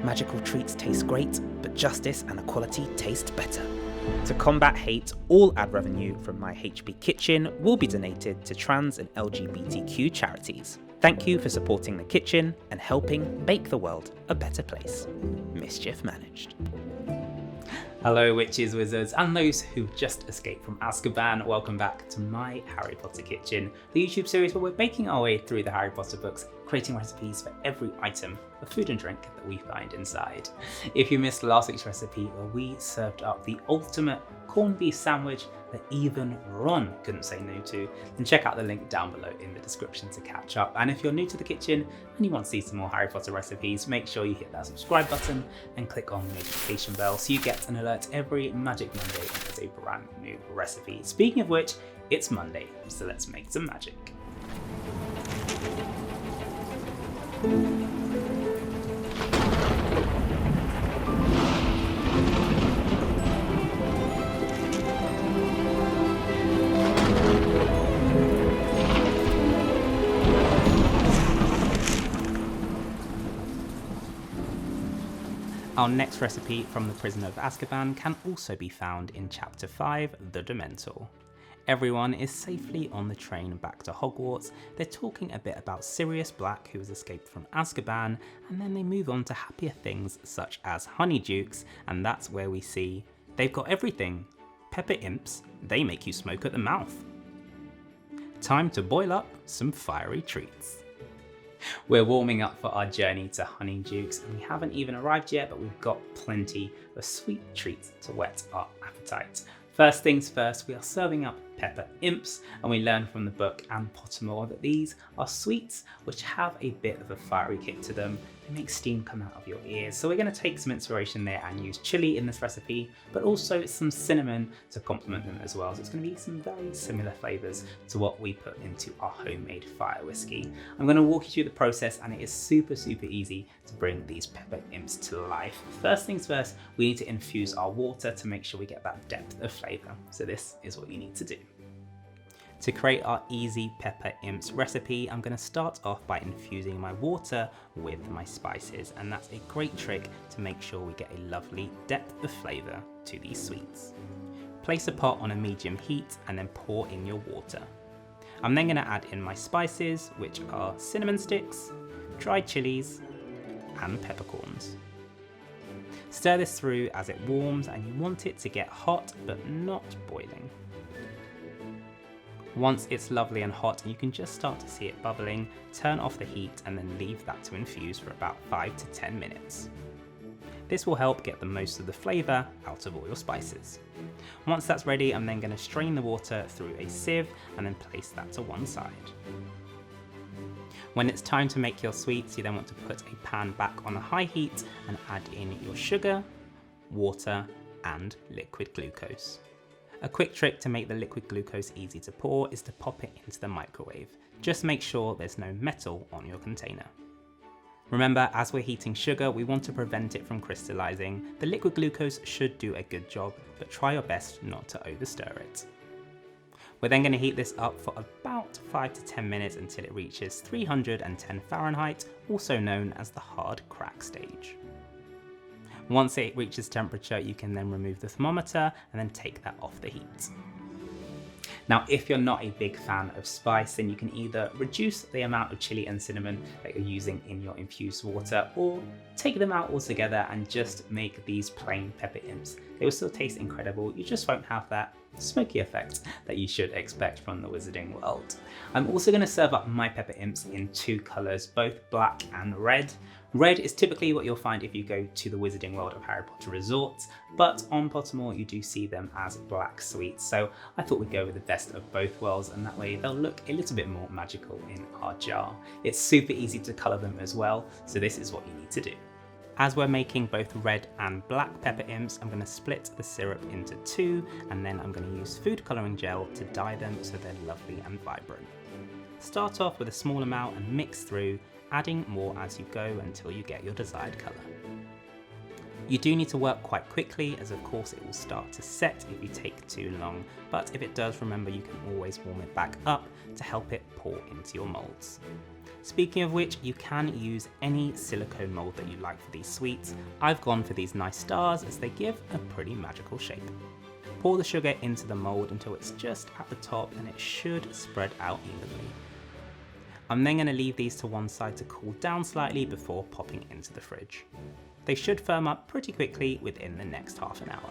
Magical treats taste great, but justice and equality taste better. To combat hate, all ad revenue from my HB Kitchen will be donated to trans and LGBTQ charities. Thank you for supporting the kitchen and helping make the world a better place. Mischief managed. Hello witches, wizards, and those who've just escaped from Azkaban. Welcome back to my Harry Potter Kitchen, the YouTube series where we're making our way through the Harry Potter books, creating recipes for every item of food and drink that we find inside. If you missed last week's recipe where we served up the ultimate corned beef sandwich that even Ron couldn't say no to, then check out the link down below in the description to catch up. And if you're new to the kitchen and you want to see some more Harry Potter recipes, make sure you hit that subscribe button and click on the notification bell so you get an alert every Magic Monday when there's a brand new recipe. Speaking of which, it's Monday, so let's make some magic. Our next recipe from the Prisoner of Azkaban can also be found in Chapter 5, The Dementor. Everyone is safely on the train back to Hogwarts. They're talking a bit about Sirius Black, who has escaped from Azkaban, and then they move on to happier things such as Honeydukes, and that's where we see they've got everything. Pepper Imps, they make you smoke at the mouth. Time to boil up some fiery treats. We're warming up for our journey to Honeydukes, and we haven't even arrived yet, but we've got plenty of sweet treats to whet our appetite. First things first, we are serving up Pepper Imps, and we learn from the book and Pottermore that these are sweets which have a bit of a fiery kick to them. They make steam come out of your ears. So we're going to take some inspiration there and use chili in this recipe, but also some cinnamon to complement them as well. So it's going to be some very similar flavours to what we put into our homemade fire whiskey. I'm going to walk you through the process, and it is super easy to bring these Pepper Imps to life. First things first, we need to infuse our water to make sure we get that depth of flavour. So this is what you need to do. To create our easy Pepper Imps recipe, I'm going to start off by infusing my water with my spices, and that's a great trick to make sure we get a lovely depth of flavour to these sweets. Place a pot on a medium heat and then pour in your water. I'm then going to add in my spices, which are cinnamon sticks, dried chilies and peppercorns. Stir this through as it warms, and you want it to get hot but not boiling. Once it's lovely and hot and you can just start to see it bubbling, turn off the heat and then leave that to infuse for about 5 to 10 minutes. This will help get the most of the flavour out of all your spices. Once that's ready, I'm then going to strain the water through a sieve and then place that to one side. When it's time to make your sweets, you then want to put a pan back on a high heat and add in your sugar, water and liquid glucose. A quick trick to make the liquid glucose easy to pour is to pop it into the microwave. Just make sure there's no metal on your container. Remember, as we're heating sugar, we want to prevent it from crystallizing. The liquid glucose should do a good job, but try your best not to overstir it. We're then going to heat this up for about 5 to 10 minutes until it reaches 310 Fahrenheit, also known as the hard crack stage. Once it reaches temperature, you can then remove the thermometer and then take that off the heat. Now, if you're not a big fan of spice, then you can either reduce the amount of chili and cinnamon that you're using in your infused water, or take them out altogether and just make these plain Pepper Imps. They will still taste incredible, you just won't have that smoky effect that you should expect from the wizarding world. I'm also going to serve up my Pepper Imps in two colours, both black and red. Red is typically what you'll find if you go to the Wizarding World of Harry Potter resorts, but on Pottermore you do see them as black sweets, so I thought we'd go with the best of both worlds, and that way they'll look a little bit more magical in our jar. It's super easy to colour them as well, so this is what you need to do. As we're making both red and black Pepper Imps, I'm going to split the syrup into two, and then I'm going to use food colouring gel to dye them so they're lovely and vibrant. Start off with a small amount and mix through, adding more as you go until you get your desired colour. You do need to work quite quickly, as of course it will start to set if you take too long, but if it does, remember you can always warm it back up to help it pour into your moulds. Speaking of which, you can use any silicone mould that you like for these sweets. I've gone for these nice stars as they give a pretty magical shape. Pour the sugar into the mould until it's just at the top and it should spread out evenly. I'm then going to leave these to one side to cool down slightly before popping into the fridge. They should firm up pretty quickly within the next half an hour.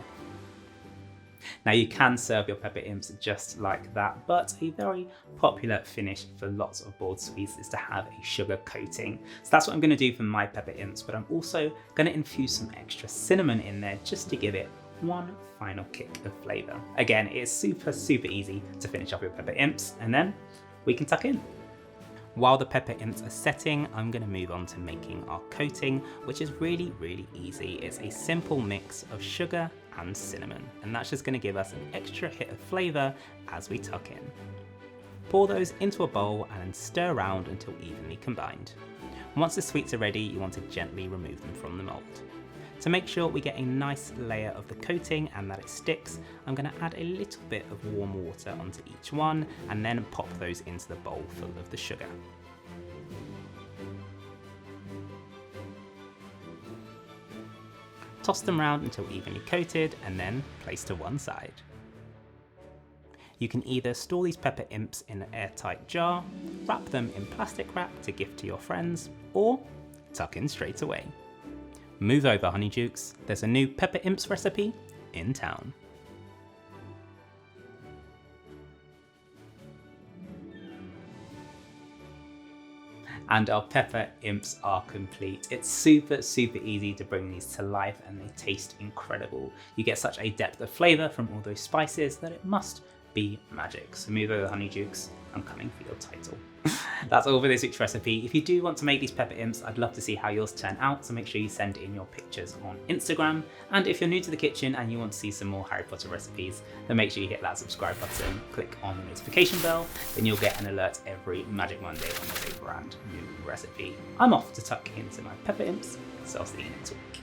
Now you can serve your Pepper Imps just like that, but a very popular finish for lots of board sweets is to have a sugar coating. So that's what I'm going to do for my Pepper Imps, but I'm also going to infuse some extra cinnamon in there just to give it one final kick of flavour. Again, it's super easy to finish off your Pepper Imps, and then we can tuck in. While the Pepper Imps are setting, I'm going to move on to making our coating, which is really easy. It's a simple mix of sugar and cinnamon, and that's just going to give us an extra hit of flavour as we tuck in. Pour those into a bowl and then stir around until evenly combined. Once the sweets are ready, you want to gently remove them from the mould. To make sure we get a nice layer of the coating and that it sticks, I'm going to add a little bit of warm water onto each one and then pop those into the bowl full of the sugar. Toss them around until evenly coated and then place to one side. You can either store these Pepper Imps in an airtight jar, wrap them in plastic wrap to gift to your friends, or tuck in straight away. Move over, Honeydukes, there's a new Pepper Imps recipe in town. And our Pepper Imps are complete. It's super easy to bring these to life and they taste incredible. You get such a depth of flavour from all those spices that it must be magic. So move over, Honeydukes, I'm coming for your title. That's all for this week's recipe. If you do want to make these Pepper Imps, I'd love to see how yours turn out, so make sure you send in your pictures on Instagram. And if you're new to the kitchen and you want to see some more Harry Potter recipes, then make sure you hit that subscribe button, click on the notification bell, then you'll get an alert every Magic Monday when there's a brand new recipe. I'm off to tuck into my Pepper Imps, so I'll see you next week.